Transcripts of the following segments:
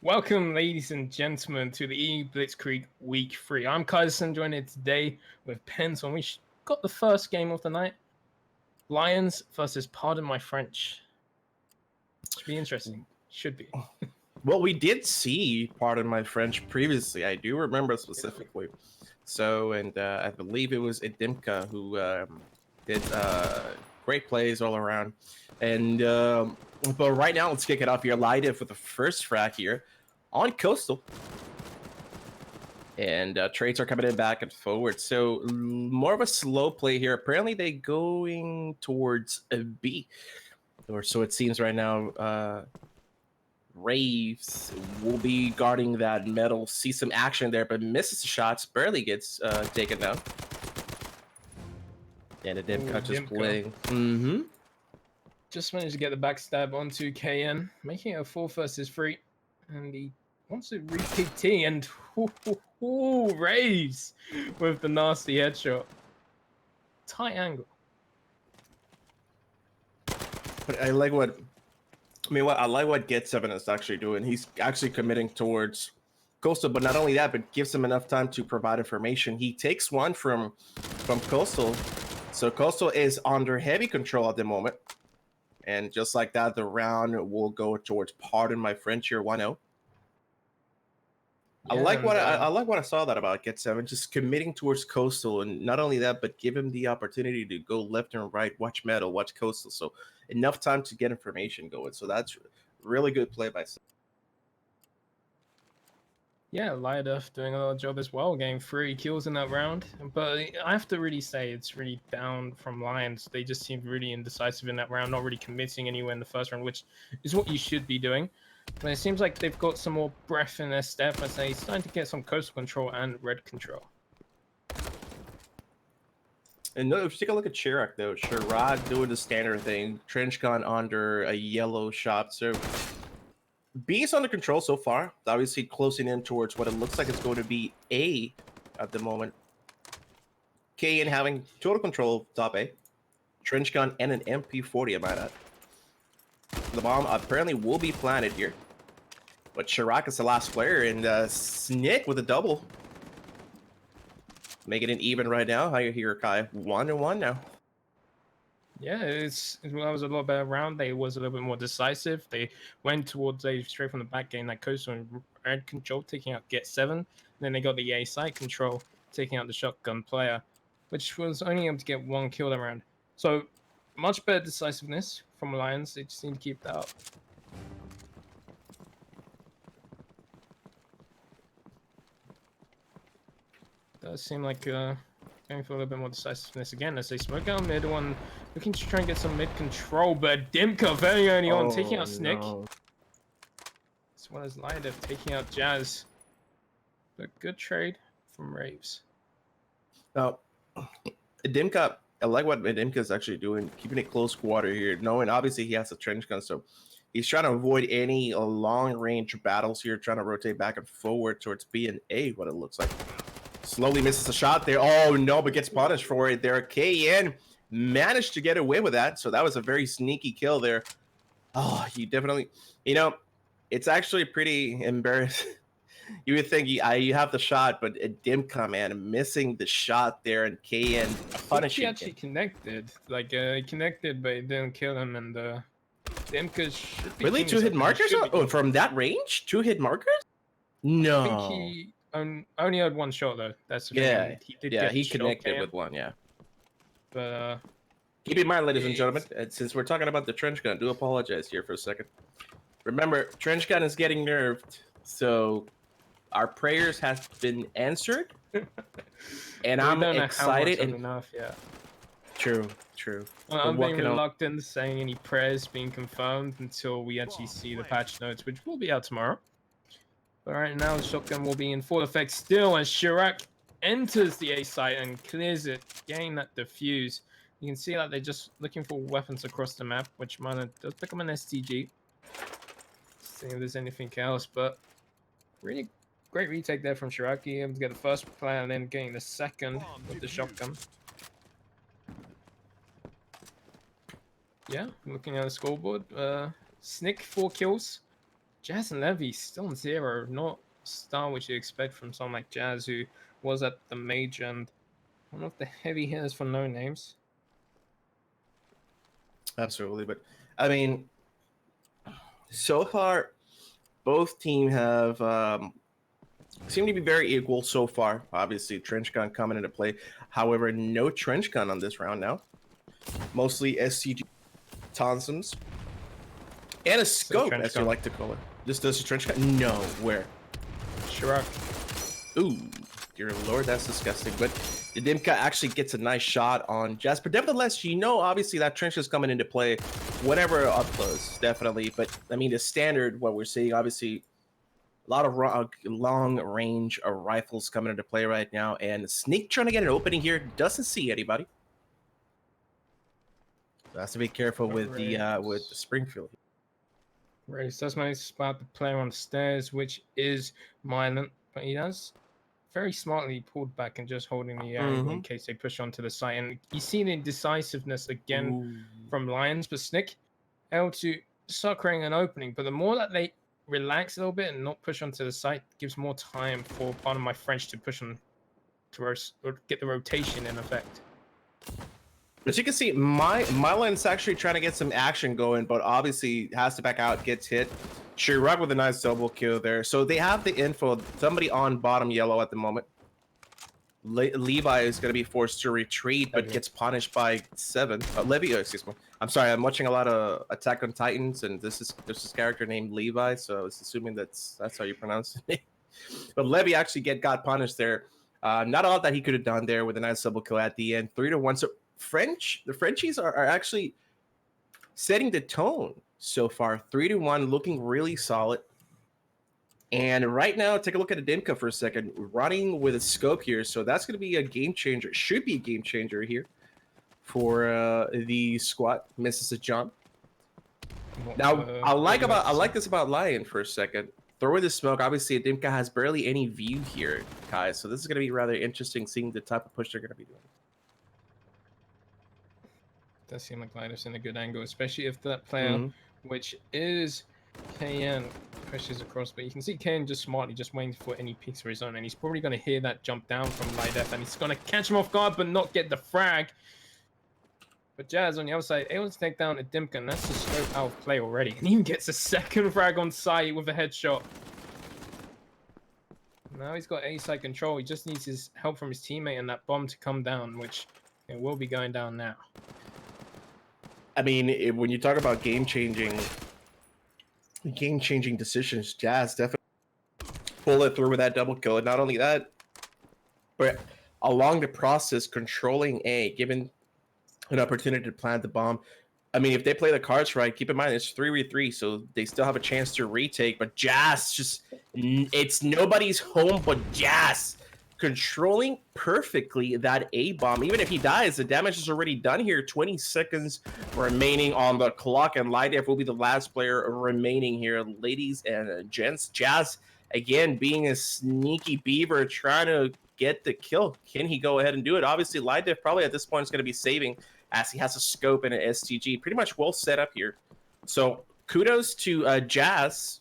Welcome, ladies and gentlemen, to the Blitzkrieg Week 3. I'm Kaiserson, joined today with Pens when we got the first game of the night. Lions versus Pardon My French. Should be interesting. Should be. Well, we did see Pardon My French previously. I do remember specifically. So, and I believe it was Edimka who did great plays all around. And but right now, let's kick it off here. Live with the first frag here on Coastal. And trades are coming in back and forward. So more of a slow play here. Apparently they going towards a B. Or so it seems right now. Raves will be guarding that metal. See some action there, but misses the shots. Barely gets taken down. And Edimka just playing. Just managed to get the backstab onto KN, making it a 4 versus 3. And he wants to repeat T and Raves with the nasty headshot. Tight angle. But I like what Get7 is actually doing. He's actually committing towards Coastal, but not only that, but gives him enough time to provide information. He takes one from Coastal. So Coastal is under heavy control at the moment. And just like that, the round will go towards Pardon My French here 1-0. Yeah, I like what I saw that about Get7, just committing towards Coastal, and not only that, but give him the opportunity to go left and right, watch metal, watch Coastal. So enough time to get information going. So that's really good play by. Yeah, Liadef doing a lot of job as well, getting 3 kills in that round. But I have to really say it's really down from Lions. They just seemed really indecisive in that round, not really committing anywhere in the first round, which is what you should be doing. But it seems like they've got some more breath in their step as they're starting to get some coastal control and red control. And no, if you take a look at Chirac, though, Chirac doing the standard thing, trench gun under a yellow shot. So B is under control so far. Obviously closing in towards what it looks like it's going to be A at the moment. KN having total control of top A. Trench gun and an MP40, I might add. The bomb apparently will be planted here. But Chirac is the last player, and Snick with a double. Making it even right now. How you hear, Kai? 1-1 now. Yeah, it was a lot better round. They was a little bit more decisive. They went towards A straight from the back, getting that coastal and red control, taking out Get7. And then they got the A site control, taking out the shotgun player, which was only able to get 1 kill that round. So much better decisiveness from Lions. They just need to keep that up. Does seem like going for a little bit more decisiveness again as they smoke out mid one, looking to try and get some mid control, but Dimka very early on taking out Snick. As well as Liadef taking out Jazz. But good trade from Raves. Now, Dimka, I like what Dimka is actually doing, keeping it close quarter here, knowing obviously he has a trench gun, so he's trying to avoid any long-range battles here, trying to rotate back and forward towards B and A, what it looks like. Slowly misses a shot there. Oh, no, but gets punished for it there. KN managed to get away with that, so that was a very sneaky kill there. Oh, you definitely... You know, it's actually pretty embarrassing. You would think you have the shot, but Dimka, man, missing the shot there, and KN punishing him. He actually connected. Like, he connected, but it didn't kill him, and Dimka should be... Really? 2-hit markers? Oh, from that range? 2-hit markers? No. I think he... only had 1 shot though. That's the thing. He connected with 1, yeah. But keep in mind, ladies and gentlemen, since we're talking about the trench gun, do apologize here for a second. Remember, trench gun is getting nerfed, so our prayers have been answered, and I'm excited and enough. Yeah. True. I'm being reluctant saying any prayers being confirmed until we actually see the patch notes, which will be out tomorrow. But right now, the shotgun will be in full effect still as Chirac enters the A site and clears it, getting that defuse. You can see that they're just looking for weapons across the map, which Mana does pick up an STG. See if there's anything else, but really great retake there from Chirac. Able to get the first player and then getting the second with the shotgun. Yeah, looking at the scoreboard, Snick 4 kills. Jazz and Levy still on 0, not star which you expect from someone like Jazz, who was at the major and one of the heavy hitters for no names. Absolutely, but I mean, so far, both teams have seem to be very equal so far. Obviously, trench gun coming into play. However, no trench gun on this round now. Mostly SCG Tonsums and a scope, as you like to call it. This does a trench gun? No, where? Chirac. Ooh, dear lord, that's disgusting. But the Dimka actually gets a nice shot on Jazz. But nevertheless, you know, obviously that trench is coming into play whenever up close, definitely. But I mean, the standard, what we're seeing, obviously, a lot of long range rifles coming into play right now. And Sneak trying to get an opening here, doesn't see anybody. So has to be careful with the Springfield. Race does manage to spot the player on the stairs, which is Mylan, but he does very smartly pulled back and just holding the angle in case they push onto the site. And you see the indecisiveness again from Lions, but Snick able to start creating an opening. But the more that they relax a little bit and not push onto the site, gives more time for PardonMyFrench to push on to get the rotation in effect. As you can see, Mylan's actually trying to get some action going, but obviously has to back out, gets hit. Chirac with a nice double kill there. So they have the info. Somebody on bottom yellow at the moment. Levi is going to be forced to retreat, but gets punished by 7. Levy, excuse me. I'm sorry, I'm watching a lot of Attack on Titans, and there's this character named Levi, so I was assuming that's how you pronounce it. But Levy actually got punished there. Not a lot that he could have done there with a nice double kill at the end. 3-1. So the Frenchies are actually setting the tone so far. 3-1, looking really solid. And right now, take a look at Adimka for a second, running with a scope here. So that's going to be a game changer. Should be a game changer here for the squad. Misses a jump. Now, I like this about Lion for a second. Throw in the smoke. Obviously, Adimka has barely any view here, guys. So this is going to be rather interesting seeing the type of push they're going to be doing. Does seem like Liner's in a good angle, especially if that player, which is KN, pushes across. But you can see KN just smartly just waiting for any peeks for his own, and he's probably going to hear that jump down from Lidef, and he's going to catch him off guard, but not get the frag. But Jazz on the other side, able to take down Adimka, and that's the scope out of play already. And he even gets a second frag on site with a headshot. Now he's got A-side control. He just needs his help from his teammate and that bomb to come down, which it will be going down now. I mean, when you talk about game-changing decisions, Jazz definitely pull it through with that double kill. And not only that, but along the process, controlling A, given an opportunity to plant the bomb. I mean, if they play the cards right, keep in mind it's 3v3, so they still have a chance to retake. But Jazz it's nobody's home but Jazz. Controlling perfectly that A-bomb. Even if he dies, the damage is already done here. 20 seconds remaining on the clock, and Lidef will be the last player remaining here. Ladies and gents, Jazz, again, being a sneaky beaver, trying to get the kill. Can he go ahead and do it? Obviously, Lidef probably at this point is going to be saving, as he has a scope and an STG. Pretty much well set up here. So, kudos to Jazz.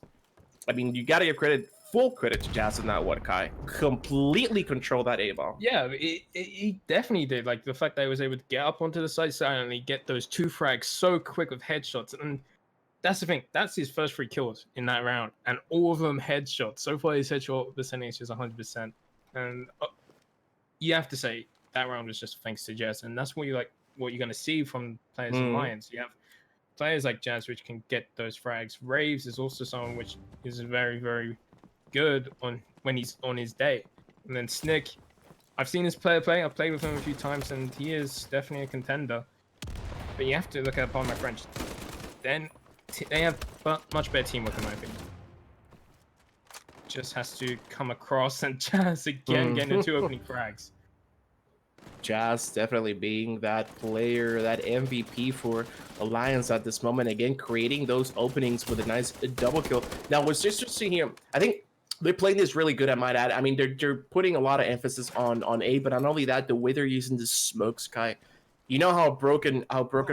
I mean, you got to give full credit to Jazz in that one, Kai. Completely control that A-bomb. Yeah, he definitely did. Like, the fact that he was able to get up onto the side silently, get those 2 frags so quick with headshots. And that's the thing. That's his first 3 kills in that round. And all of them headshots. So far, his headshot percentage is 100%. And you have to say, that round was just thanks to Jazz. And that's what you're going to see from players in Lions. You have players like Jazz, which can get those frags. Raves is also someone which is very, very good when he's on his day. And then Snick, I've seen his player play. I've played with him a few times, and he is definitely a contender. But you have to look at PardonMyFrench. Then they have much better teamwork in my opinion. Just has to come across, and Jazz again getting the 2 opening frags. Jazz definitely being that player, that MVP for Alliance at this moment. Again, creating those openings with a nice double kill. Now, what's interesting here, I think they're playing this really good, I might add. I mean, they're putting a lot of emphasis on A, but not only that, the way they're using the smoke, Sky. You know how broken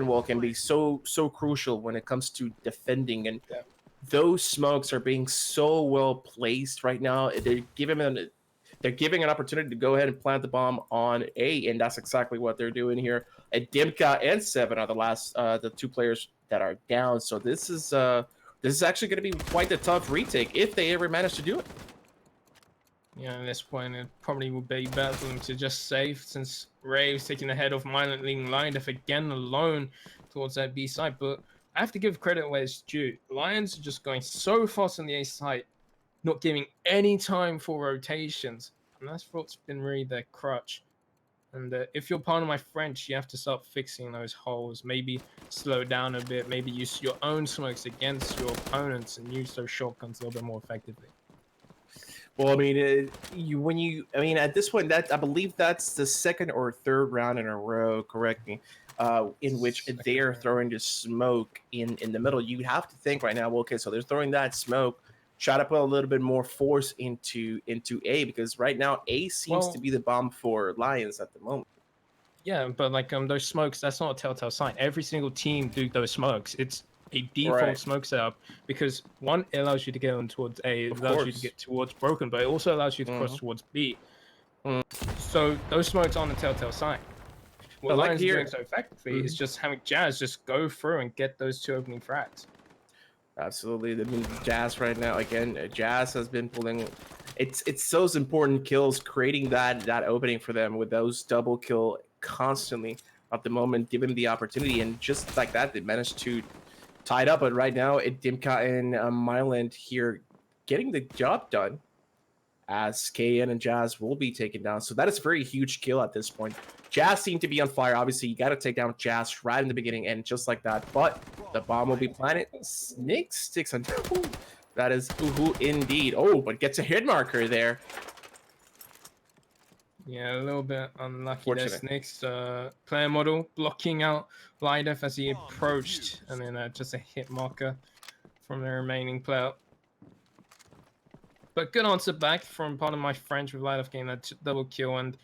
wall can be so crucial when it comes to defending, and those smokes are being so well placed right now. They're giving an opportunity to go ahead and plant the bomb on A, and that's exactly what they're doing here. And Dimka and Seven are the two players that are down. So this is actually going to be quite the tough retake if they ever manage to do it. Yeah, at this point, it probably would be better for them to just save, since Rave's taking the head off Mylan, leaving Liondef again alone towards that B side. But I have to give credit where it's due. Lions are just going so fast on the A side, not giving any time for rotations. And that's what's been really their crutch. And if you're part of my French, you have to start fixing those holes. Maybe slow down a bit. Maybe use your own smokes against your opponents and use those shotguns a little bit more effectively. Well, I mean, at this point, I believe that's the second or third round in a row. Correct me, in which they are throwing the smoke in the middle. You have to think right now. Well, okay, so they're throwing that smoke. Try to put a little bit more force into A, because right now A seems to be the bomb for Lions at the moment. Yeah, but like those smokes, that's not a telltale sign. Every single team do those smokes. It's a default smoke setup, because one, it allows you to get on towards A, it allows you to get towards Broken, but it also allows you to cross towards B. So those smokes aren't a telltale sign. What Lions are doing so effectively is just having Jazz just go through and get those two opening frags. Absolutely. I mean, Jazz right now, again, Jazz has been pulling. It's those important kills, creating that opening for them with those double kill constantly at the moment, give him the opportunity, and just like that, they managed to tie it up. But right now, Dimka and Myland here getting the job done, as KN and Jazz will be taken down. So that is a very huge kill at this point. Jazz seemed to be on fire. Obviously, you got to take down Jazz right in the beginning, and just like that. But the bomb will be planted. Snake sticks on. Ooh, that is Uhu indeed. Oh, but gets a hit marker there. Yeah, a little bit unlucky there. Snake's player model blocking out Lidef as he approached, and then just a hit marker from the remaining player. But good answer back from PardonMyFrench with Lidef getting that double kill and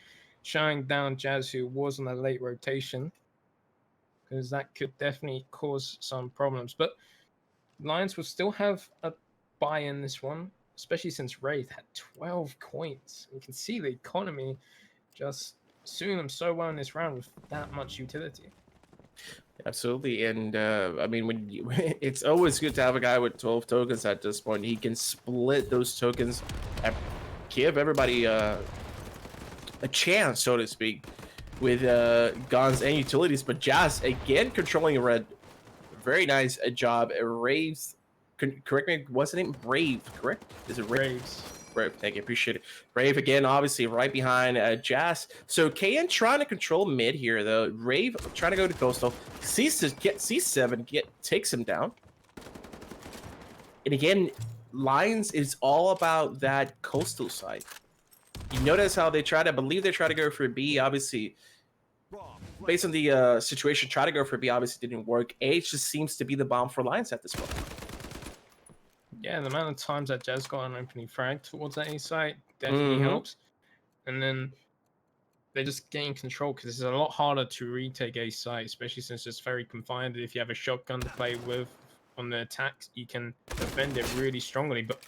showing down Jazz, who was on a late rotation, because that could definitely cause some problems. But Lions will still have a buy in this one, especially since Wraith had 12 coins. You can see the economy just suiting them so well in this round with that much utility. Absolutely, and I mean, it's always good to have a guy with 12 tokens at this point. He can split those tokens and give everybody a chance, so to speak, with guns and utilities. But Jazz, again, controlling red. Very nice job. Raves, correct me, what's the name? Brave, correct? Is it Raves? Brave, thank you, appreciate it. Brave again, obviously right behind Jazz. So KN trying to control mid here, though. Rave trying to go to coastal. C7 takes him down. And again, Lions is all about that coastal side. You notice how they try to go for B, obviously. Based on the situation, try to go for B obviously didn't work. A just seems to be the bomb for Lions at this point. Yeah, the amount of times that Jazz got an opening frag towards that A site definitely helps. And then they just gain control, because it's a lot harder to retake A site, especially since it's very confined. If you have a shotgun to play with on the attacks, you can defend it really strongly. But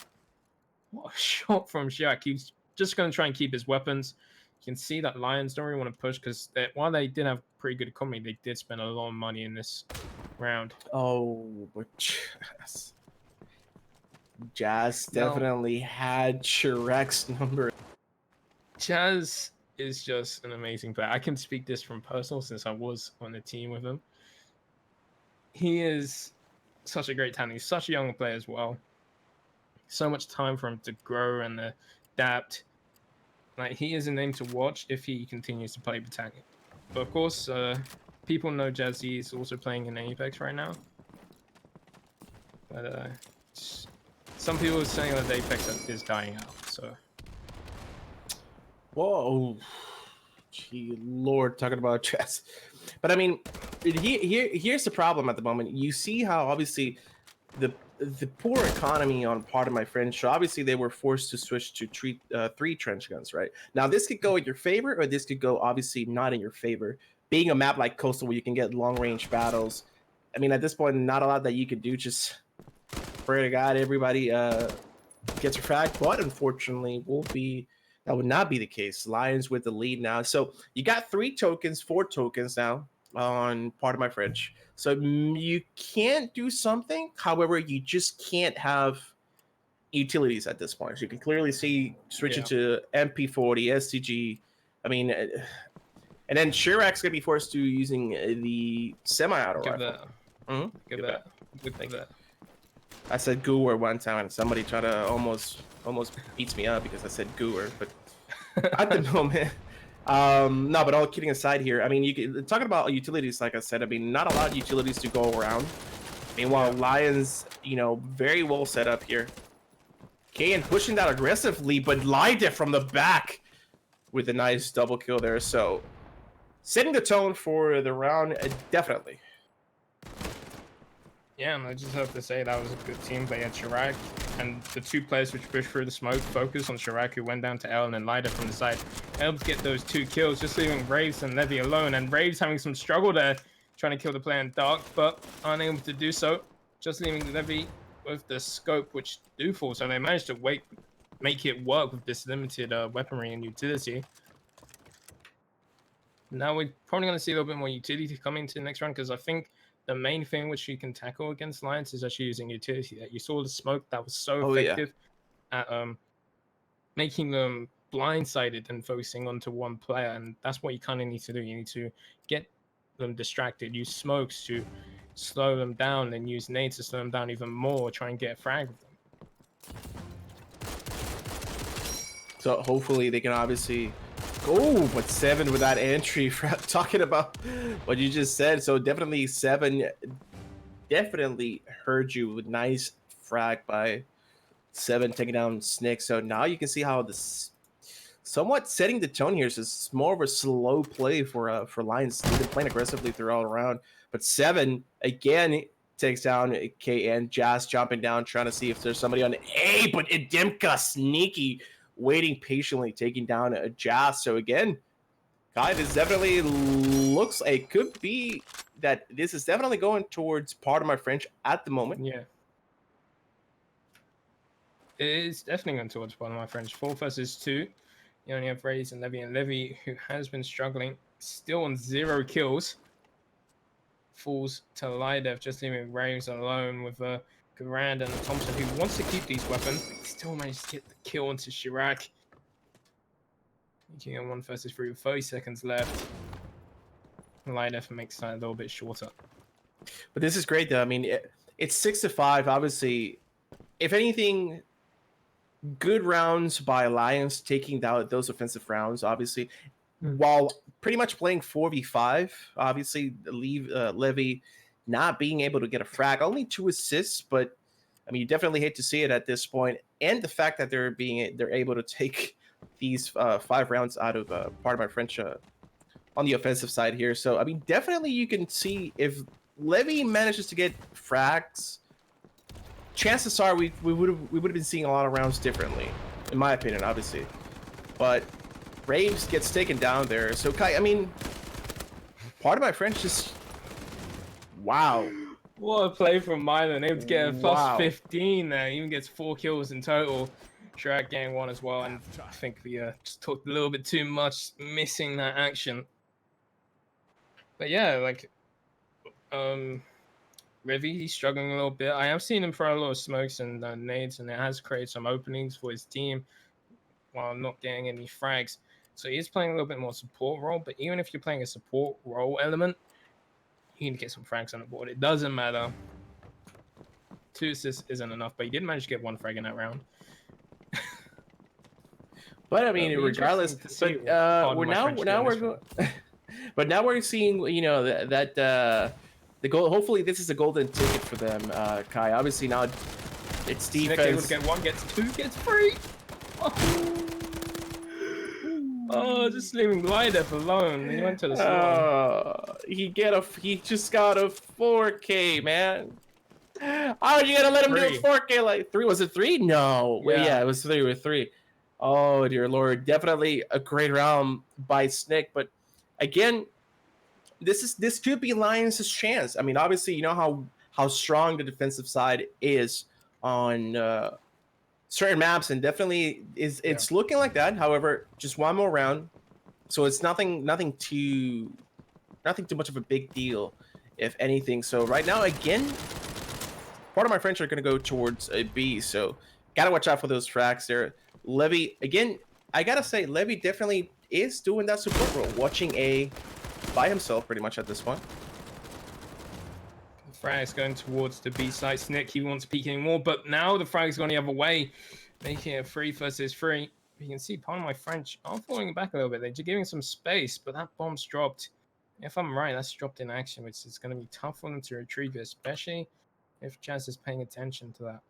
what a shot from Shirak. He's just going to try and keep his weapons. You can see that Lions don't really want to push, because while they did have pretty good economy, they did spend a lot of money in this round. Oh, but Jazz definitely had Shirak's number. Jazz is just an amazing player. I can speak this from personal, since I was on the team with him. He is such a great talent. He's such a young player as well. So much time for him to grow and adapt. Like, he is a name to watch if he continues to play Battalion. But of course, people know Jazzy is also playing in Apex right now. But some people are saying that Apex is dying out. So, whoa, gee Lord, talking about Jazz. But I mean, here's the problem at the moment. You see how obviously the poor economy on PardonMyFrench. So obviously they were forced to switch to three trench guns, right? Now this could go in your favor, or this could go obviously not in your favor. Being a map like Coastal where you can get long range battles, I mean, at this point, not a lot that you could do. Just pray to God everybody gets a frag, but unfortunately that would not be the case. Lions with the lead now. So you got 4 tokens now on Pardon My French. So you can't do something. However, you just can't have utilities at this point. So you can clearly see switching to MP40, STG. I mean, and then Chirac's gonna be forced to using the semi-auto rifle. Give that. I said gooer one time, and somebody tried to almost beats me up because I said gooer. But at the moment, no. But all kidding aside here, I mean, talking about utilities, like I said, I mean, not a lot of utilities to go around. Meanwhile, Lions, very well set up here. KN pushing that aggressively, but Lida from the back with a nice double kill there. So setting the tone for the round, definitely. Yeah, and I just have to say that was a good team play at Chirac, and the 2 players which pushed through the smoke focused on Chirac, who went down to L, and then Lida from the side helped get those 2 kills, just leaving Raves and Levy alone. And Raves having some struggle there, trying to kill the player in dark, but unable to do so, just leaving Levy with the scope, which do fall. So they managed to make it work with this limited weaponry and utility. Now we're probably going to see a little bit more utility coming into the next round, because I think the main thing which you can tackle against Lions is actually using utility. That you saw the smoke that was so effective at making them blindsided and focusing onto one player, and that's what you kind of need to do. You need to get them distracted, use smokes to slow them down, and use nades to slow them down even more, try and get a frag with them. So hopefully they can obviously go, but 7 with that entry. Talking about what you just said, so definitely 7 definitely heard you with nice frag by 7 taking down Snick. So now you can see how this somewhat setting the tone here. So it's more of a slow play for Lions. They've been playing aggressively throughout around, but 7 again takes down KN. Jazz jumping down, trying to see if there's somebody on A, but Idimka sneaky, waiting patiently, taking down a Jazz. So again, Kai, this definitely looks like it could be that this is definitely going towards Pardon My French at the moment. Yeah. It is definitely going towards Pardon My French. 4 versus 2. You only have Raze and Levy, who has been struggling, still on 0 kills. Falls to Lidev, just leaving Raves alone with Garand and Thompson, who wants to keep these weapons, but still managed to get the kill onto Chirac. Making it 1 versus 3 with 30 seconds left. Lidev makes that a little bit shorter. But this is great, though. I mean, it's 6-5. Obviously, if anything, good rounds by Lions taking down those offensive rounds, obviously, while pretty much playing 4v5. Obviously, Levy not being able to get a frag, only 2 assists, but I mean, you definitely hate to see it at this point. And the fact that they're able to take these 5 rounds out of Pardon My French on the offensive side here. So I mean, definitely you can see if Levy manages to get frags, chances are we would have been seeing a lot of rounds differently, in my opinion, obviously. But Raves gets taken down there. So Kai, I mean, Pardon My French just wow. What a play from Mylan, able to get a plus 15 there. Even gets 4 kills in total. Shrek getting 1 as well, and I think we just talked a little bit too much, missing that action. But yeah, like Rivy, he's struggling a little bit. I have seen him throw a lot of smokes and nades, and it has created some openings for his team while not getting any frags. So he's playing a little bit more support role, but even if you're playing a support role element, you need to get some frags on the board. It doesn't matter. 2 assists isn't enough, but he did manage to get 1 frag in that round. But I mean, regardless, but now we're seeing, you know, that the goal. Hopefully, this is a golden ticket for them, Kai. Obviously, now it's defense. Able to get 1, gets 2, gets 3. Oh, just leaving Lidev alone. He went to the side. He just got a 4K, man. How are you gonna let him do a 4K like 3? Was it 3? No. Yeah, it was 3 with 3. Oh dear Lord, definitely a great round by Snick. But again, this could be Lions' chance. I mean, obviously, you know how strong the defensive side is on certain maps, and definitely it's looking like that. However, just one more round, so it's nothing too much of a big deal, if anything. So right now, again, part of my French are going to go towards a B, so gotta watch out for those frags there. Levy, again, I gotta say, Levy definitely is doing that support role, watching A by himself pretty much at this point. The frag's going towards the B side. Snick, he wants to peek anymore, but now the frag's going the other way, making it 3 versus 3. You can see Pardon My French are falling back a little bit. They're just giving some space, but that bomb's dropped. If I'm right, that's dropped in action, which is going to be tough for them to retrieve it, especially if Jazz is paying attention to that.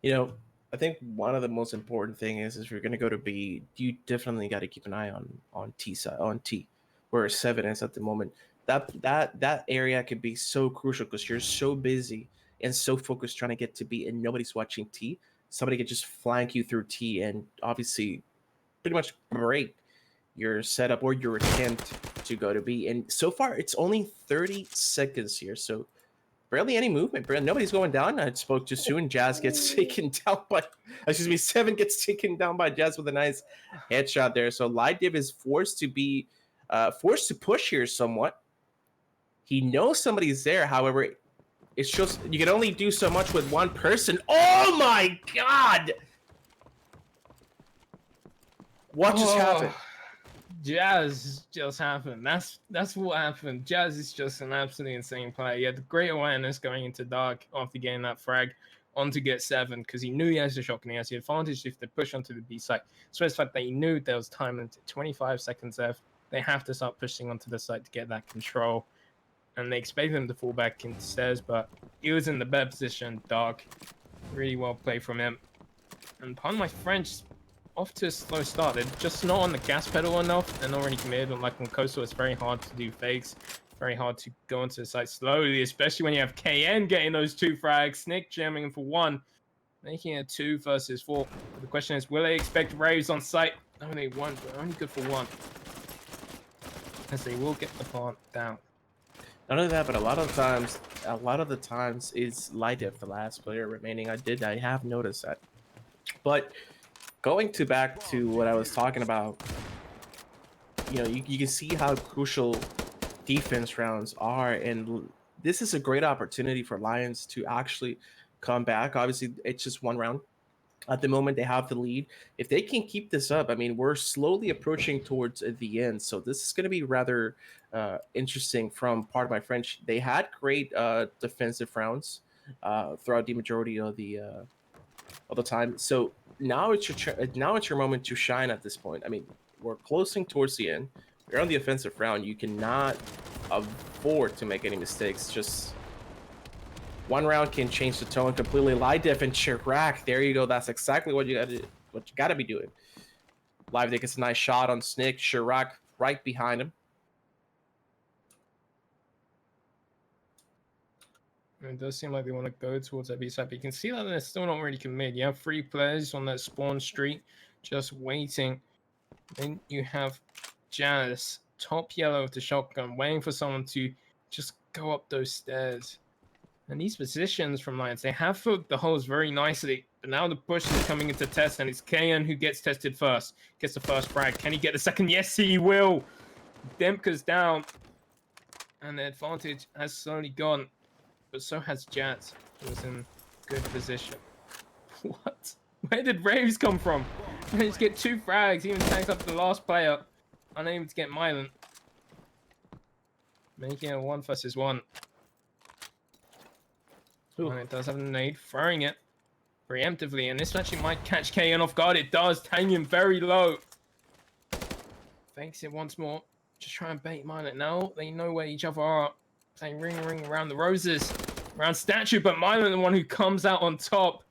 You know, I think one of the most important thing is if you're going to go to B, you definitely got to keep an eye on T side, on T, where 7 is at the moment. That area could be so crucial because you're so busy and so focused trying to get to B, and nobody's watching T. Somebody could just flank you through T and obviously pretty much break your setup or your attempt to go to B. And so far, it's only 30 seconds here, so barely any movement. Nobody's going down. I spoke too soon. Jazz gets taken down by, excuse me, 7 gets taken down by Jazz with a nice headshot there. So Lidiv is forced to push here somewhat. He knows somebody's there. However, it's just, you can only do so much with one person. Oh my God! What just happened? Jazz just happened. That's what happened. Jazz is just an absolutely insane player. He had great awareness going into dark after getting that frag on to get 7 because he knew he has the shotgun. He has the advantage if they push onto the B site. So it's the fact that he knew there was time limited, 25 seconds left. They have to start pushing onto the site to get that control. And they expected him to fall back into stairs, but he was in the better position, dark. Really well played from him. And Pardon My French, off to a slow start. They're just not on the gas pedal enough. They're not really committed. Like on Coastal, it's very hard to do fakes. Very hard to go into the site slowly, especially when you have KN getting those 2 frags. Snick jamming for 1, making it 2 versus 4. The question is, will they expect Raves on site? Only 1, but only good for 1. As they will get the plant down. Not only that, but a lot of the times is Lidiv the last player remaining. I have noticed that. But going back to what I was talking about, you know, you can see how crucial defense rounds are, and this is a great opportunity for Lions to actually come back. Obviously, it's just 1 round. At the moment, they have the lead. If they can keep this up, I mean, we're slowly approaching towards the end. So this is going to be rather interesting from Pardon My French. They had great defensive rounds throughout the majority of the time. So now it's your moment to shine at this point. I mean, we're closing towards the end. You're on the offensive round. You cannot afford to make any mistakes. Just 1 round can change the tone completely. Lidiv and Chirac, there you go. That's exactly what you got to be doing. Lidiv gets a nice shot on Snick. Chirac right behind him. It does seem like they want to go towards that B side, but you can see that they're still not really committed. You have 3 players on that spawn street just waiting. Then you have Jazz, top yellow with the shotgun, waiting for someone to just go up those stairs. And these positions from Lions, they have filled the holes very nicely. But now the push is coming into test, and it's KN who gets tested first. Gets the first frag. Can he get the second? Yes, he will. Demka's down. And the advantage has slowly gone. But so has Jazz, who was in good position. What? Where did Raves come from? Managed to get 2 frags. He even tags up the last player. Unable to get Mylan. Making it 1 versus 1. Ooh. And it does have a nade, throwing it preemptively, and this actually might catch KN off guard. It does, tagging him very low. Fakes it once more, just try and bait Mylan. Now they know where each other are. Playing ring around the roses, around statue, but Mylan the one who comes out on top.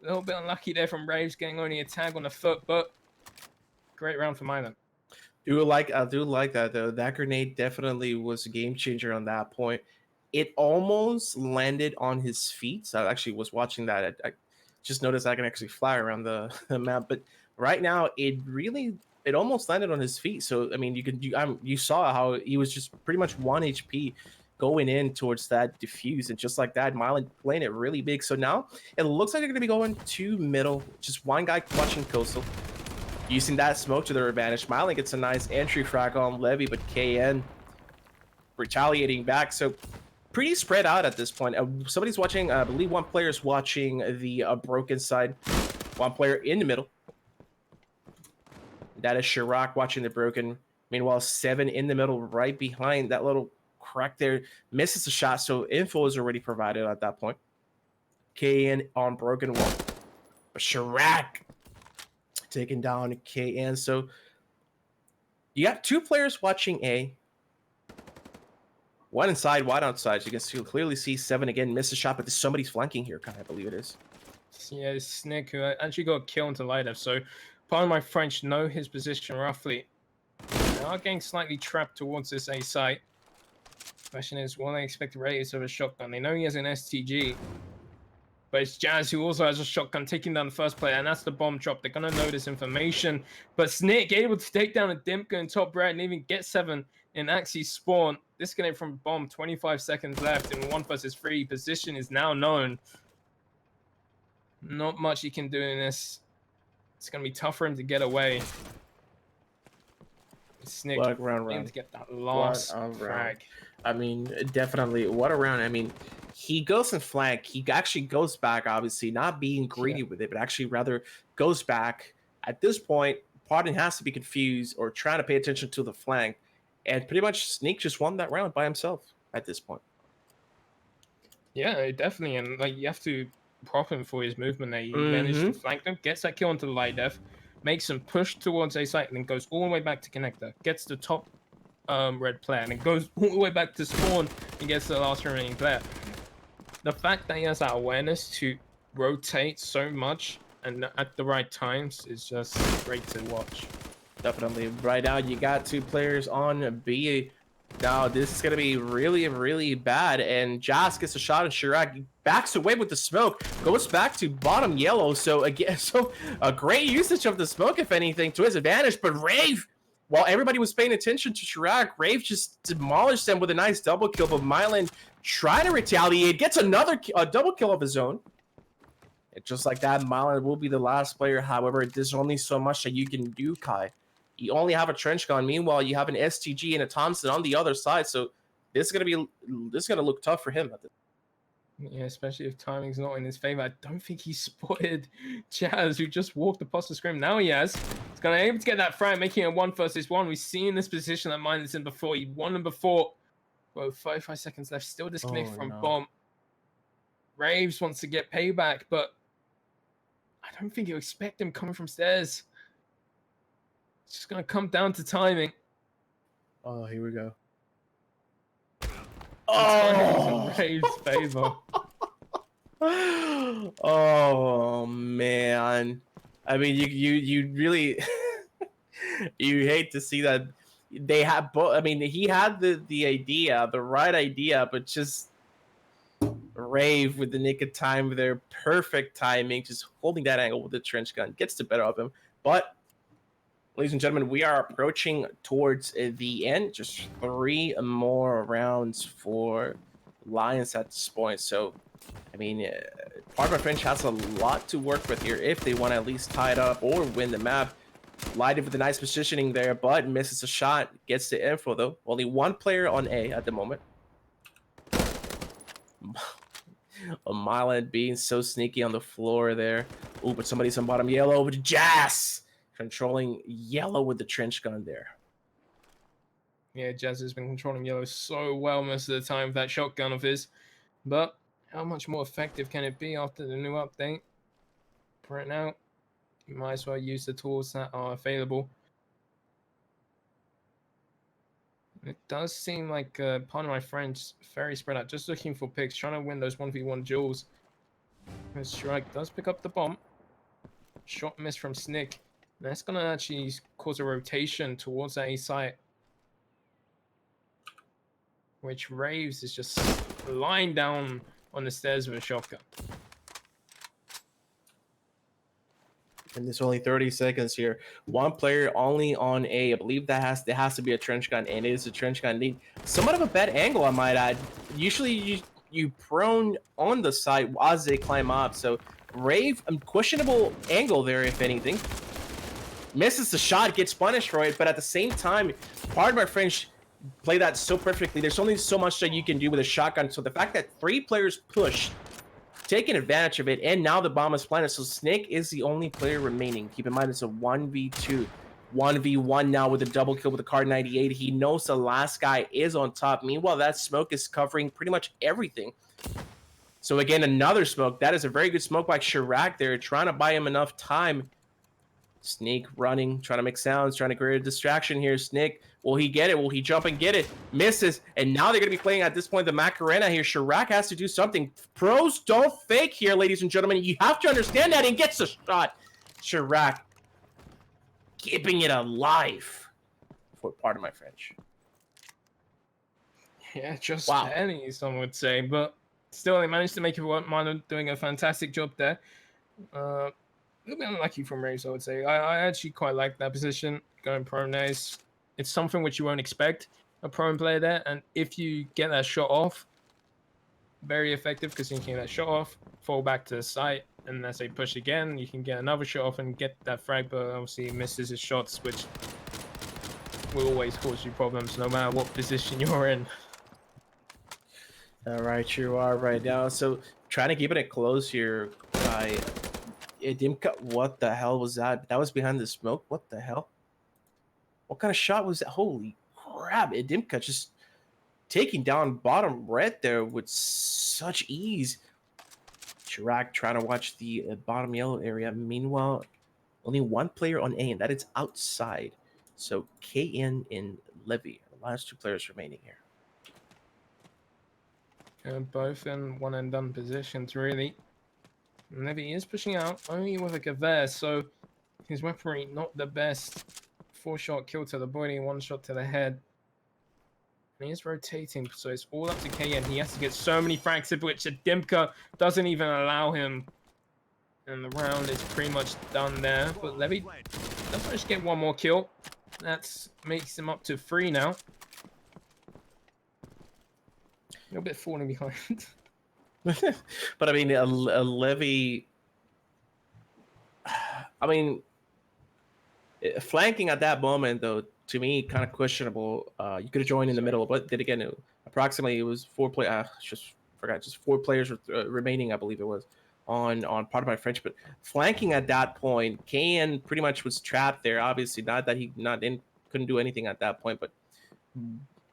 A little bit unlucky there from Raves, getting only a tag on the foot, but great round for Mylan. I do like that though. That grenade definitely was a game changer on that point. It almost landed on his feet. So I actually was watching that. I just noticed I can actually fly around the map. But right now, it almost landed on his feet. So I mean, you saw how he was just pretty much 1 HP going in towards that diffuse, and just like that, Mylan playing it really big. So now it looks like they're going to be going to middle. Just one guy clutching coastal, using that smoke to their advantage. Mylan gets a nice entry frag on Levy, but KN retaliating back. So pretty spread out at this point. Somebody's watching, I believe one player is watching the broken side. One player in the middle. That is Chirac watching the broken. Meanwhile, 7 in the middle, right behind that little crack there. Misses a shot, so info is already provided at that point. KN on broken wall. But Chirac taking down KN. So you got 2 players watching A. One inside, one outside. So you can clearly see 7 again. Miss a shot, but there's somebody's flanking here, I believe it is. Yeah, it's Snick who actually got a kill into Light F. So pardon my French, know his position roughly. They are getting slightly trapped towards this A site. Question is, will they expect Reyes of a shotgun? They know he has an STG. But it's Jazz who also has a shotgun taking down the first player, and that's the bomb drop. They're going to know this information. But Snick able to take down a Dimka in top right and even get 7 in Axie's spawn. Disconnect from bomb, 25 seconds left in 1 versus 3. Position is now known. Not much he can do in this. It's going to be tough for him to get away. Snick able to get that last frag. I mean, definitely. What a round. I mean, he goes in flank. He actually goes back, obviously, not being greedy with it, but actually rather goes back. At this point, Pardon has to be confused or trying to pay attention to the flank. And pretty much Sneak just won that round by himself at this point. Yeah, definitely. And like you have to prop him for his movement there. He managed to flank them, gets that kill onto the light def, makes him push towards A site, and then goes all the way back to connector. Gets the top red player, and it goes all the way back to spawn and gets the last remaining player. The fact that he has that awareness to rotate so much and at the right times is just great to watch. Definitely. Right now, you got 2 players on B. Now, this is going to be really, really bad. And Jas gets a shot on Chirac. Backs away with the smoke. Goes back to bottom yellow. So, again, a great usage of the smoke, if anything, to his advantage. But Rave, while everybody was paying attention to Chirac, Rave just demolished them with a nice double kill. But Mylan trying to retaliate. Gets another double kill of his own. And just like that, Mylan will be the last player. However, there's only so much that you can do, Kai. You only have a trench gun. Meanwhile, you have an STG and a Thompson on the other side. So this is gonna look tough for him. Yeah, especially if timing's not in his favor. I don't think he spotted Jazz, who just walked across the scrim. Now he has. He's gonna able to get that frag, making it 1 versus 1. We've seen this position that Mylan's in before. He won him before. Well, 35 seconds left. Still disconnected from bomb. Raves wants to get payback, but I don't think you expect him coming from stairs. It's just going to come down to timing. Oh, here we go. Oh! Rave's favor. Oh, man. I mean, you really... you hate to see that. They have both. I mean, he had the idea, the right idea, but just Rave with the nick of time there. Perfect timing. Just holding that angle with the trench gun. Gets the better of him. But... ladies and gentlemen, we are approaching towards the end. Just 3 more rounds for Lions at this point. So, I mean, PardonMyFrench has a lot to work with here if they want to at least tie it up or win the map. Lighted with a nice positioning there, but misses a shot. Gets the info, though. Only 1 player on A at the moment. Mylan being so sneaky on the floor there. Ooh, but somebody's on bottom yellow with Jazz. Controlling yellow with the trench gun there. Yeah, Jazz has been controlling yellow so well most of the time with that shotgun of his. But how much more effective can it be after the new update? Right now, you might as well use the tools that are available. It does seem like PardonMyFrench very spread out. Just looking for picks, trying to win those 1v1 duels. As Strike does pick up the bomb. Shot miss from Snick. That's going to actually cause a rotation towards that A site. Which Raves is just lying down on the stairs with a shotgun. And there's only 30 seconds here. One player only on A. I believe there has to be a trench gun, and it is a trench gun lead. Somewhat of a bad angle, I might add. Usually you prone on the side as they climb up. So Rave, questionable angle there, if anything. Misses the shot, gets punished for it, but at the same time, PardonMyFrench play that so perfectly. There's only so much that you can do with a shotgun. So the fact that 3 players pushed, taking advantage of it, and now the bomb is planted. So Snake is the only player remaining. Keep in mind it's a 1v2. 1v1 now with a double kill with the Card 98. He knows the last guy is on top. Meanwhile, that smoke is covering pretty much everything. So again, another smoke. That is a very good smoke by Chirac there, trying to buy him enough time. Snake running, trying to make sounds, trying to create a distraction here. Snake, will he get it? Will he jump and get it? Misses. And now they're going to be playing at this point the Macarena here. Chirac has to do something. Pros don't fake here, ladies and gentlemen. You have to understand that, and gets the shot. Chirac keeping it alive for PardonMyFrench. Yeah, just barely, some would say. But still, they managed to make it work. Milo doing a fantastic job there. A little bit unlucky from Raves, I would say. I actually quite like that position, going prone there. It's something which you won't expect a prone player there, and if you get that shot off, very effective because you can get that shot off, fall back to the site, and as they push again, you can get another shot off and get that frag, but obviously he misses his shots, which will always cause you problems no matter what position you're in. All right, you are right now. So trying to keep it close here by Dimka. What the hell was that? That was behind the smoke. What the hell? What kind of shot was that? Holy crap! Dimka just taking down bottom red there with such ease. Chirac trying to watch the bottom yellow area. Meanwhile, only one player on A, and that is outside. So KN and Levy, the last 2 players remaining here. Both in one and done positions, really. Levy is pushing out only with a Gavere, so his weaponry not the best. 4-shot kill to the body, 1 shot to the head. And he is rotating, so it's all up to KN. He has to get so many frags, which Dimka doesn't even allow him. And the round is pretty much done there. But Levy does manage to get 1 more kill. That makes him up to 3 now. A little bit falling behind. But I mean, a Levy. I mean, flanking at that moment, though, to me, kind of questionable. You could have joined in the middle, but then again, approximately it was 4 play. Just 4 players remaining, I believe it was, on PardonMyFrench. But flanking at that point, KN pretty much was trapped there. Obviously, not that he couldn't do anything at that point, but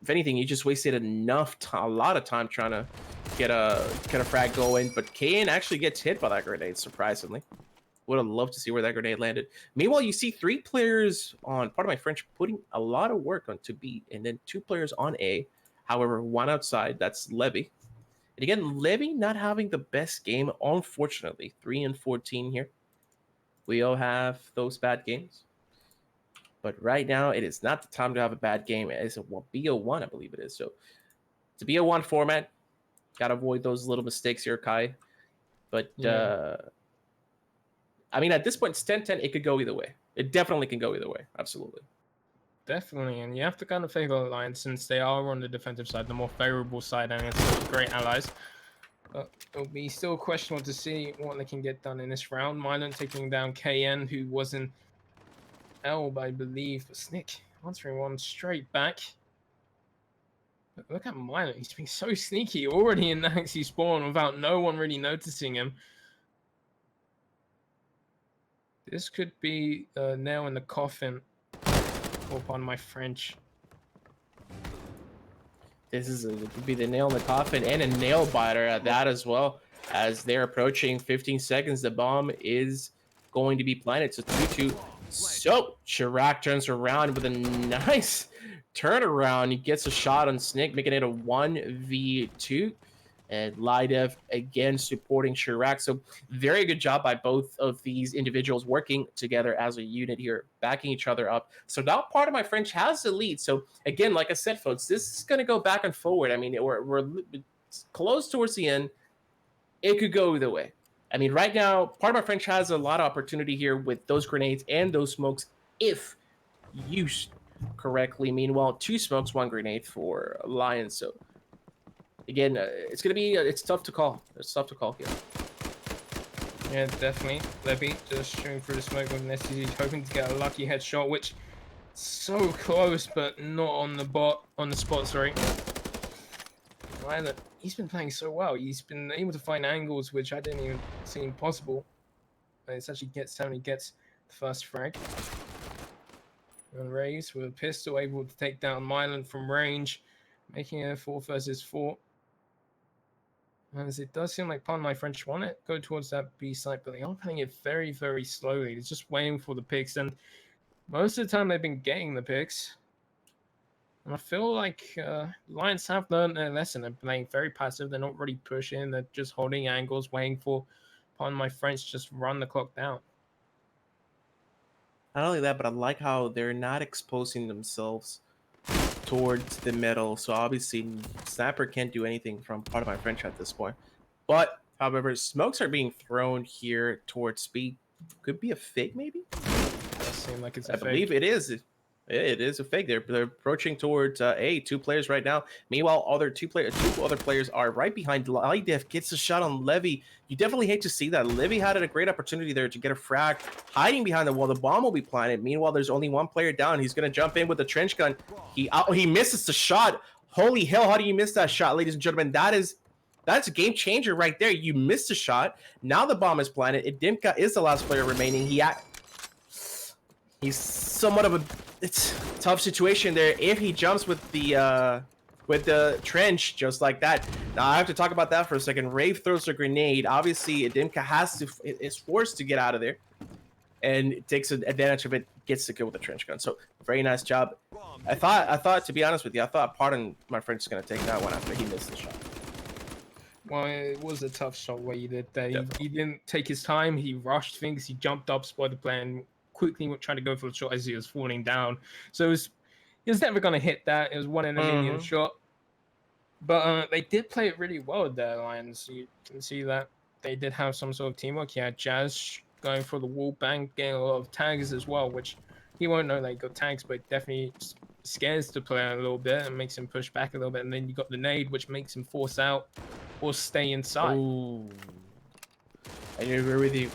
if anything, you just wasted a lot of time trying to get a frag going. But KN actually gets hit by that grenade, surprisingly. Would have loved to see where that grenade landed. Meanwhile, you see 3 players on PardonMyFrench putting a lot of work on to B, and then 2 players on A. However, 1 outside. That's Levy. And again, Levy not having the best game, unfortunately. 3 and 14 here. We all have those bad games. But right now, it is not the time to have a bad game. It's a BO1, I believe it is. So it's a BO1 format. Got to avoid those little mistakes here, Kai. But I mean, at this point, it's 10-10. It could go either way. It definitely can go either way. Absolutely. Definitely. And you have to kind of favor the Lions since they are on the defensive side, the more favorable side, and it's great allies. But it'll be still questionable to see what they can get done in this round. Milan taking down KN, who was in L, I believe. But Snick answering 1 straight back. But look at Milan. He's being so sneaky already in the Axie spawn without no one really noticing him. This could be a nail in the coffin, or PardonMyFrench. This could be the nail in the coffin and a nail biter at that as well. As they're approaching 15 seconds, the bomb is going to be planted. So 3-2. So Chirac turns around with a nice turnaround. He gets a shot on Snick, making it a 1v2. And Lidev again supporting Chirac. So very good job by both of these individuals working together as a unit here, backing each other up. So now PardonMyFrench has the lead. So again, like I said, folks, this is going to go back and forward. I mean, we're close towards the end. It could go either way. I mean, right now, PardonMyFrench has a lot of opportunity here with those grenades and those smokes if used correctly. Meanwhile, 2 smokes, 1 grenade for Lions. So again, it's gonna be it's tough to call. It's tough to call here. Yeah, definitely. Levy just shooting through the smoke with an STG, hoping to get a lucky headshot, which so close, but not on the spot. Sorry. Violet, he's been playing so well. He's been able to find angles which I didn't even seem possible. It's actually gets down. He gets the first frag. And Rays with a pistol able to take down Mylan from range, making it 4 versus 4. As it does seem like PardonMyFrench want it, go towards that B site, but they are playing it very, very slowly. They're just waiting for the picks, and most of the time they've been getting the picks. And I feel like Lions have learned their lesson. They're playing very passive. They're not really pushing. They're just holding angles, waiting for PardonMyFrench just run the clock down. Not only that, but I like how they're not exposing themselves towards the middle. So obviously, Snapper can't do anything from PardonMyFrench at this point. But however, smokes are being thrown here towards speed. Could be a fake, maybe. Does seem like it's a I fake. believe it is. It is a fake. They're approaching towards A. 2 players right now. Meanwhile, two other players are right behind. Lidef gets a shot on Levy. You definitely hate to see that. Levy had a great opportunity there to get a frag, hiding behind the wall. The bomb will be planted. Meanwhile, there's only 1 player down. He's gonna jump in with the trench gun. He misses the shot. Holy hell! How do you miss that shot, ladies and gentlemen? That's a game changer right there. You missed a shot. Now the bomb is planted. Idimka is the last player remaining. He's somewhat of it's a tough situation there. If he jumps with the trench just like that. Now I have to talk about that for a second. Rave throws a grenade. Obviously, Idimka is forced to get out of there, and it takes advantage of it. Gets the kill with the trench gun. So very nice job. I thought to be honest with you, I thought PardonMyFrench is gonna take that one after he missed the shot. Well, it was a tough shot where he did that. He didn't take his time. He rushed things. He jumped up, spotted the play, and quickly trying to go for the shot as he was falling down. So he was never going to hit that. It was 1 in a million shot. But they did play it really well with their Lions. You can see that they did have some sort of teamwork. He had Jazz going for the wall bang, getting a lot of tags as well, which he won't know they got tags, but it definitely scares the player a little bit and makes him push back a little bit. And then you got the nade, which makes him force out or stay inside. Ooh. I agree with you.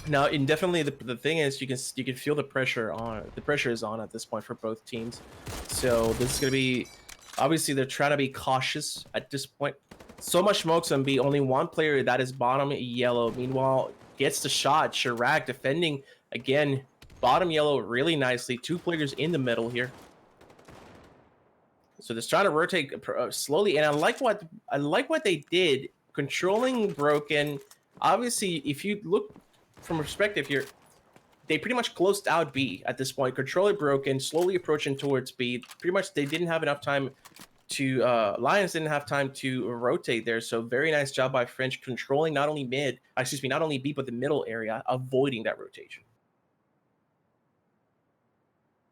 Now, and definitely the thing is you can feel the pressure on. The pressure is on at this point for both teams. So this is gonna be obviously they're trying to be cautious at this point. So much smokes on B. Only 1 player that is bottom yellow. Meanwhile, gets the shot. Chirac defending again. Bottom yellow really nicely. 2 players in the middle here. So they're trying to rotate slowly, and I like what they did. Controlling Broken. Obviously, if you look from perspective here, they pretty much closed out B at this point. Controller Broken, slowly approaching towards B. Pretty much they didn't have enough time to Lions didn't have time to rotate there. So very nice job by French controlling not only B but the middle area, avoiding that rotation.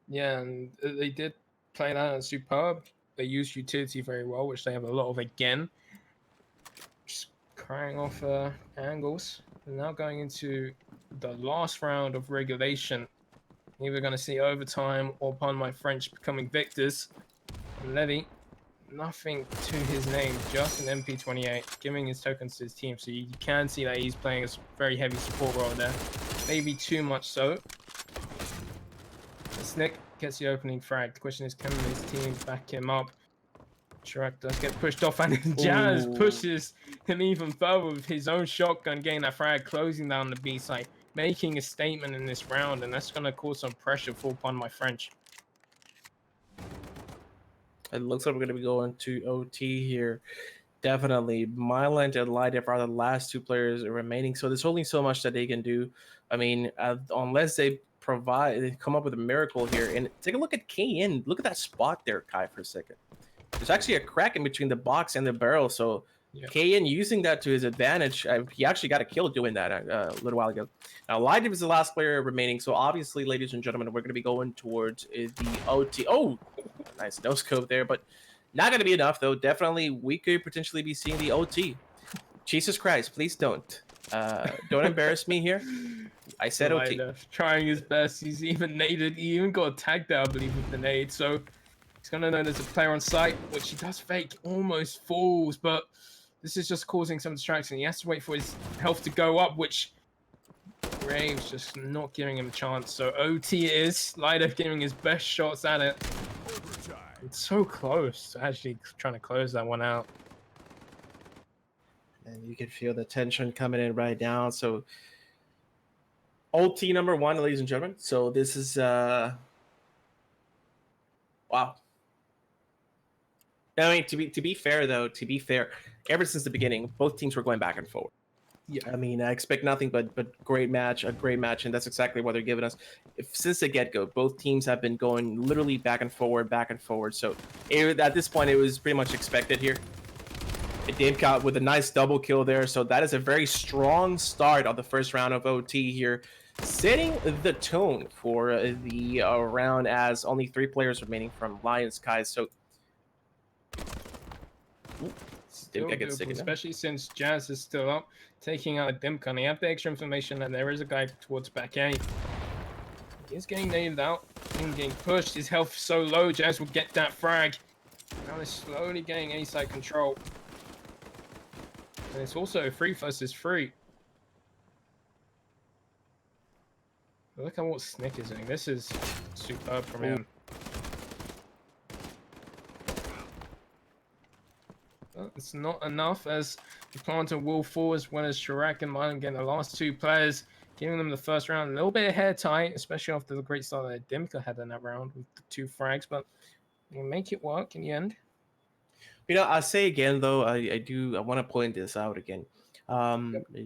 Yeah, and they did play that superb. They used utility very well, which they have a lot of again. Just crying off angles. And now going into the last round of regulation. Either going to see overtime or PardonMyFrench becoming victors. And Levy, nothing to his name, just an MP28, giving his tokens to his team. So you can see that he's playing a very heavy support role there. Maybe too much so. Snick gets the opening frag. The question is, can his team back him up? Chirac does get pushed off, and Jazz pushes him even further with his own shotgun, getting that frag, closing down the B site, making a statement in this round, and that's going to cause some pressure for PardonMyFrench. It looks like we're going to be going to OT here. Definitely. Myland and Lidef are the last 2 players remaining, so there's only so much that they can do. I mean, unless they come up with a miracle here. And take a look at KN. Look at that spot there, Kai, for a second. There's actually a crack in between the box and the barrel, so yeah. KN using that to his advantage. He actually got a kill doing that a little while ago. Now, Lidef is the last player remaining, so obviously, ladies and gentlemen, we're going to be going towards the OT. Oh, nice no-scope there, but not going to be enough, though. Definitely, we could potentially be seeing the OT. Jesus Christ, please don't. Don't embarrass me here. I said OT. Trying his best. He's even naded. He even got tagged there, I believe, with the nade. So he's gonna know there's a player on site, which he does fake. Almost falls, but this is just causing some distraction. He has to wait for his health to go up, which Graves just not giving him a chance. So OT it is. Lidev giving his best shots at it. It's so close to actually trying to close that one out. And you can feel the tension coming in right now. So OT number 1, ladies and gentlemen. So this is wow. I mean, to be fair though, ever since the beginning, both teams were going back and forward. Yeah, I mean, I expect nothing but a great match, and that's exactly what they're giving us. Since the get-go, both teams have been going literally back and forward. So at this point, it was pretty much expected here. Dimka with a nice double kill there, so that is a very strong start of the first round of OT here, setting the tone for the round as only 3 players remaining from Lions Kai. So Dimka gets taken, especially since Jazz is still up, taking out Dimka. And they have the extra information that there is a guy towards back A. He's getting nailed out, he's getting pushed. His health so low, Jazz will get that frag. Now they're slowly getting A side control. And it's also 3 versus 3. Look at what Snick is doing. This is superb from him. Well, it's not enough as the planter will fall, as well as Shirak and Milan getting the last 2 players, giving them the first round a little bit of hair tight, especially after the great start that Dimka had in that round with the 2 frags, but we'll make it work in the end. You know, I'll say again though, I want to point this out again. You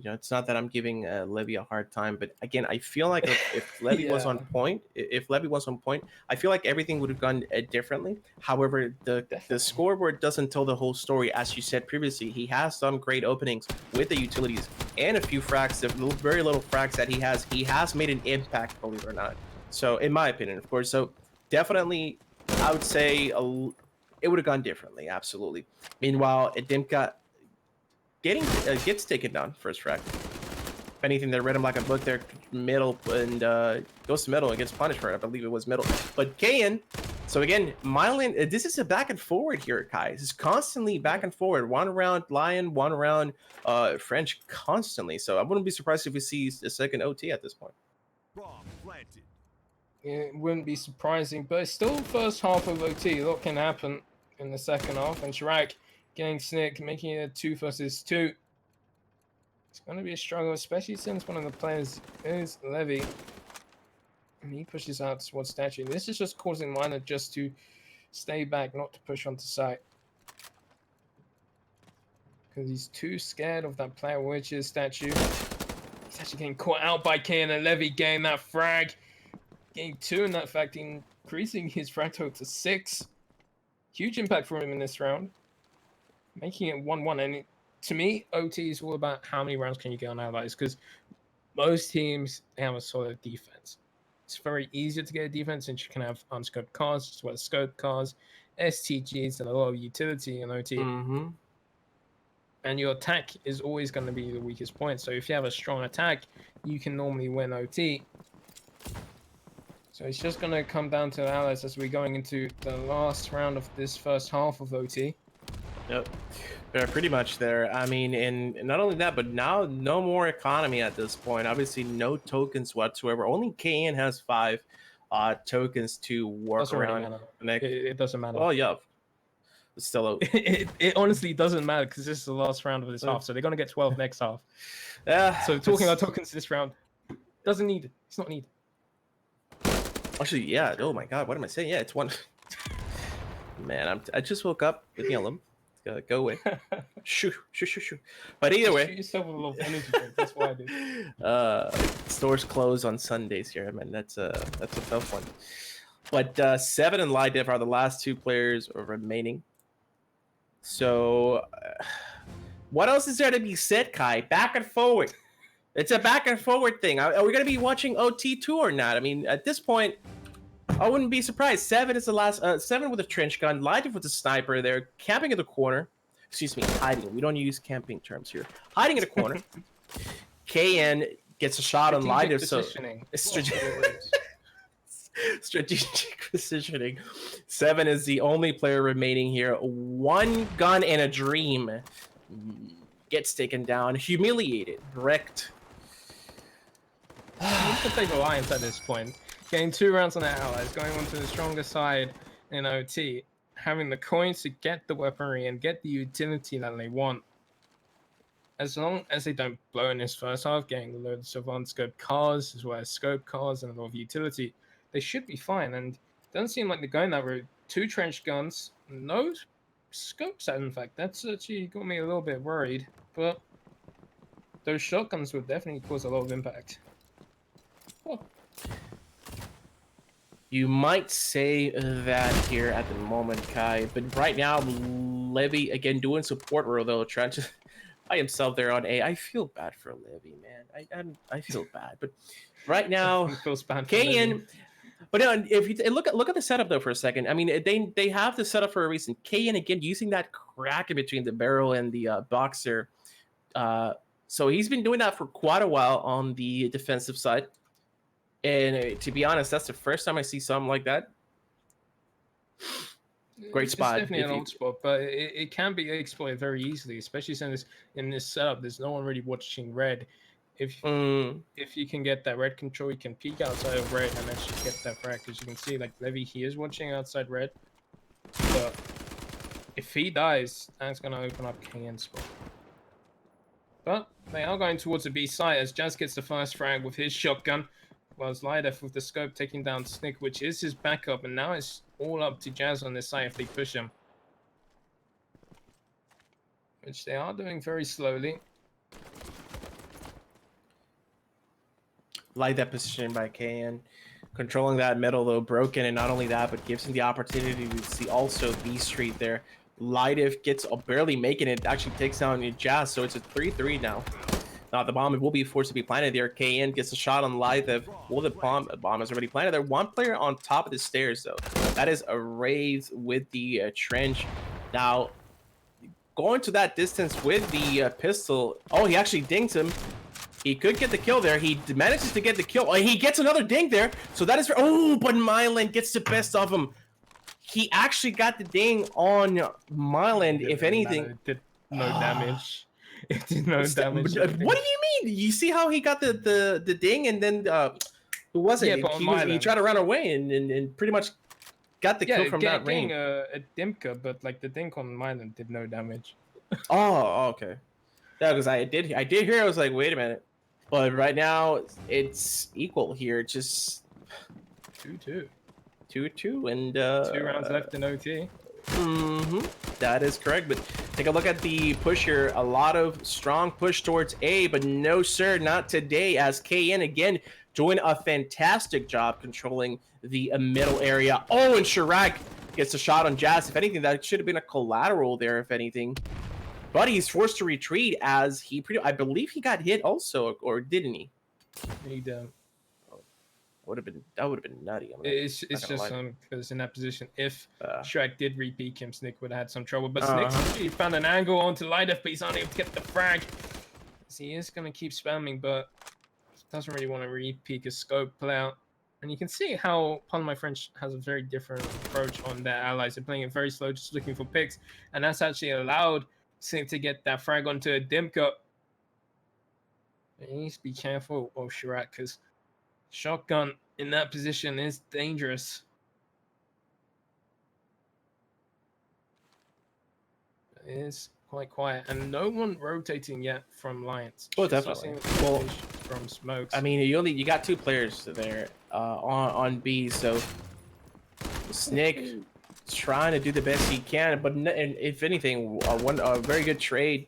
know, it's not that I'm giving Levy a hard time, but again, I feel like if Levy was on point, I feel like everything would have gone differently. However, the scoreboard doesn't tell the whole story. As you said previously, he has some great openings with the utilities and a few frags, the very little frags that he has made an impact, believe it or not. So, in my opinion, of course, so definitely, I would say it would have gone differently, absolutely. Meanwhile, Dimka gets taken down first frag. If anything, they read him like a book there, middle, and goes to middle and gets punished for it. I believe it was middle. But Kayan, so again, Milan, this is a back and forward here, Kai. This is constantly back and forward. 1 round Lion, 1 round French constantly. So I wouldn't be surprised if we see a second OT at this point. It wouldn't be surprising, but it's still first half of OT. A lot can happen in the second half, and Shirak getting Snick, making it a 2 versus 2. It's going to be a struggle, especially since one of the players is Levy, and he pushes out towards Statue. This is just causing Miner just to stay back, not to push onto site, because he's too scared of that player, which is Statue. He's actually getting caught out by Kayan, and Levy getting that frag. Getting 2 in that fact, increasing his frag total to 6. Huge impact for him in this round, making it 1-1. And to me, OT is all about how many rounds can you get on allies, because most teams, they have a solid defense. It's very easier to get a defense since you can have unscoped cars, as well as scoped cars, STGs, and a lot of utility in OT. And your attack is always going to be the weakest point. So if you have a strong attack, you can normally win OT. So it's just going to come down to the allies as we're going into the last round of this first half of OT. Yep, they're pretty much there. I mean, and not only that, but now no more economy at this point. Obviously, no tokens whatsoever. Only Kayan has 5 tokens to work around. It doesn't matter. Oh, yeah. It's still it honestly doesn't matter, because this is the last round of this half. So they're going to get 12 next half. So talking about tokens this round, doesn't need it. It's not needed. Actually, yeah. Oh my God, what am I saying? Yeah, it's 1. Man, I just woke up. Leave me alone. Go away. Shoo. But either way, shoot yourself with a little energy drink. That's what I do. Stores close on Sundays here. I mean, that's a tough one. But 7 and Lidev are the last 2 players remaining. So, what else is there to be said, Kai? Back and forward. It's a back and forward thing. Are we going to be watching OT2 or not? I mean, at this point, I wouldn't be surprised. 7 is the last. 7 with a trench gun. Lidev with a sniper there. Camping in the corner. Excuse me, hiding. We don't use camping terms here. Hiding in the corner. KN gets a shot on line. Positioning. Strategic positioning. 7 is the only player remaining here. One gun and a dream gets taken down, humiliated, wrecked. What's the take Alliance at this point? Getting 2 rounds on their allies, going on to the stronger side in OT, having the coins to get the weaponry and get the utility that they want. As long as they don't blow in this first half, getting loads of unscoped cars as well as scope cars and a lot of utility, they should be fine. And it doesn't seem like they're going that route. 2 trench guns, no scopes. In fact, that's actually got me a little bit worried. But those shotguns would definitely cause a lot of impact. Oh. You might say that here at the moment, Kai, but right now, Levy again doing support role though, trying to by himself there on A. I feel bad for Levy, man. I feel bad, but right now, KN. But if you look at the setup though for a second, I mean they have the setup for a reason. KN again using that crack in between the barrel and the boxer, so he's been doing that for quite a while on the defensive side. And to be honest, that's the first time I see something like that. Great spot. It's definitely an old spot, but it can be exploited very easily, especially since in this setup, there's no one really watching red. If you can get that red control, you can peek outside of red and actually get that frag. Because you can see, like, Levy, he is watching outside red. But if he dies, that's going to open up KN's spot. But they are going towards the B side as Jazz gets the first frag with his shotgun. Well, it's Lidef with the scope taking down Snick, which is his backup, and now it's all up to Jazz on this side if they push him. Which they are doing very slowly. Like that position by KN. Controlling that middle, though, broken, and not only that, but gives him the opportunity to see also B Street there. Lidef gets barely making it, actually takes down Jazz, so it's a 3-3 now. The bomb will be forced to be planted there. KN gets a shot on Lidef. Well, the bomb is already planted there. One player on top of the stairs, though. That is a Raze with the trench. Now, going to that distance with the pistol. Oh, he actually dinged him. He could get the kill there. He manages to get the kill. Oh, he gets another ding there. So that is... Oh, but Myland gets the best of him. He actually got the ding on Myland, if anything. It did no damage. It did no damage. What do you mean? You see how he got the ding, and then who was it? Yeah, he tried to run away and pretty much got the kill from that range. A Dimka, but like the ding on Myland did no damage. Oh, okay. Yeah, because I did hear. I was like, wait a minute. But right now it's equal here. Just 2-2. 2-2, and 2 rounds left in OT. That is correct, but take a look at the push here. A lot of strong push towards A, but no sir, not today, as KN again doing a fantastic job controlling the middle area. Oh, and Chirac gets a shot on Jazz. If anything, that should have been a collateral there, if anything. But he's forced to retreat as I believe he got hit also, or didn't he? He did. That would have been nutty. It's just because in that position, if Shrek did re-peek him, Snick would have had some trouble. But Snick actually found an angle onto Lidef, but he's unable to get the frag. So he is going to keep spamming, but doesn't really want to re-peek his scope play out. And you can see how PardonMyFrench has a very different approach on their allies. They're playing it very slow, just looking for picks. And that's actually allowed Snick to get that frag onto a Dimka. He needs to be careful of Chirac, because shotgun in that position is dangerous. It is quite quiet, and no one rotating yet from Lions. Oh, definitely. Well, from Smokes. I mean, you got 2 players there on B, so Snick is trying to do the best he can, but if anything, a very good trade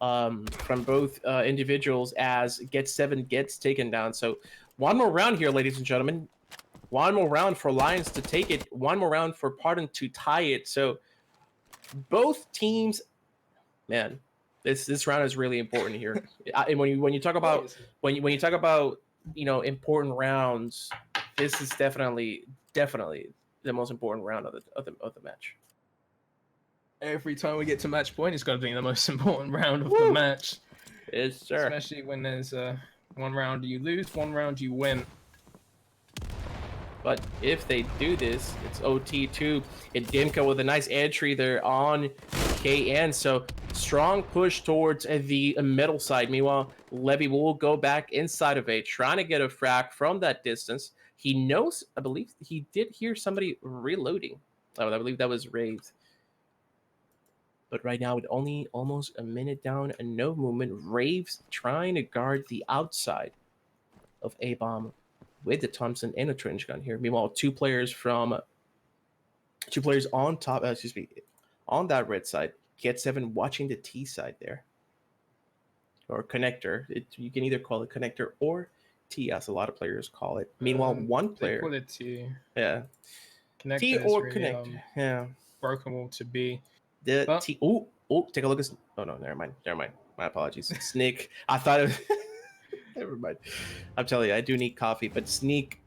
from both individuals as Get 7 gets taken down. So one more round here, ladies and gentlemen. One more round for Lions to take it. One more round for Pardon to tie it. So both teams, man, this round is really important here. And when you talk about when you talk about important rounds, this is definitely the most important round of the match. Every time we get to match point, it's got to be the most important round of the match. Yes, sir. Especially when there's one round you lose, one round you win. But if they do this, it's OT2. And Dimka with a nice entry there on KN. So strong push towards the middle side. Meanwhile, Levy will go back inside of A, trying to get a frag from that distance. He knows, I believe he did hear somebody reloading. Oh, I believe that was Rave. But right now, with only almost a minute down and no movement, Rave's trying to guard the outside of A-Bomb with the Thompson and a trench gun here. Meanwhile, two players on top, on that red side. Get 7 watching the T side there. Or connector. You can either call it connector or T, as a lot of players call it. Meanwhile, one player. They call it T. Yeah. Connector T or really, connector. Yeah. broken wall to B. The T. Oh, take a look at. Oh no, never mind. My apologies. Sneak. I thought it was. Never mind. I'm telling you, I do need coffee, but Sneak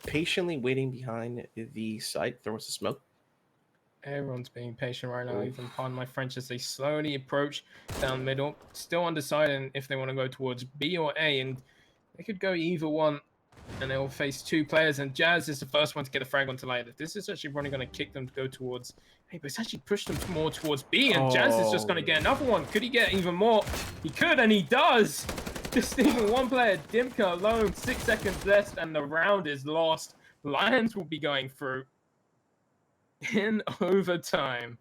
patiently waiting behind the site, throwing some smoke. Everyone's being patient right now, even pardon my French, as they slowly approach down middle. Still undecided if they want to go towards B or A, and they could go either one, and they will face 2 players, and Jazz is the first one to get a frag onto Light. This is actually probably going to kick them to go towards A, but it's actually pushed them more towards B, and Jazz is just going to get another one. Could he get even more? He could, and he does! Just even one player, Dimka alone, 6 seconds left, and the round is lost. Lions will be going through in overtime.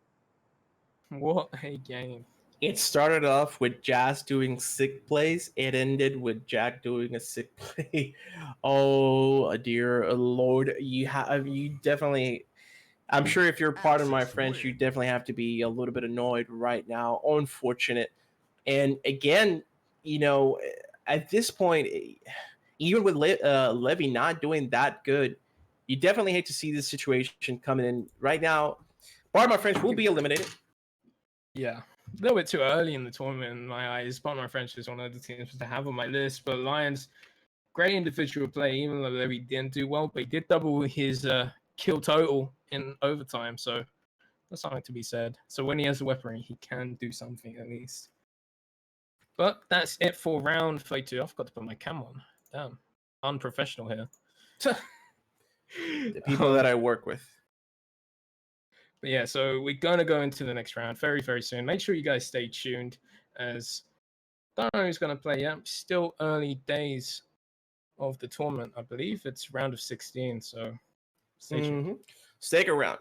What a game. It started off with Jazz doing sick plays. It ended with Jack doing a sick play. Oh dear Lord. You definitely, I'm sure if you're part of my French, you definitely have to be a little bit annoyed right now. Unfortunate. And again, at this point, even with Levy not doing that good, you definitely hate to see this situation coming in right now. PardonMyFrench will be eliminated. Yeah, a little bit too early in the tournament in my eyes. PardonMyFrench is one of the teams to have on my list, but Lions, great individual play, even though Levy didn't do well, but he did double his kill total in overtime, so that's something to be said. So when he has a weaponry, he can do something at least. But that's it for round 32. I forgot to put my cam on. Damn, unprofessional here. The people that I work with. But yeah, so we're going to go into the next round very, very soon. Make sure you guys stay tuned, as don't know who's going to play yet. Still early days of the tournament. I believe it's round of 16, so stay tuned. Stick around.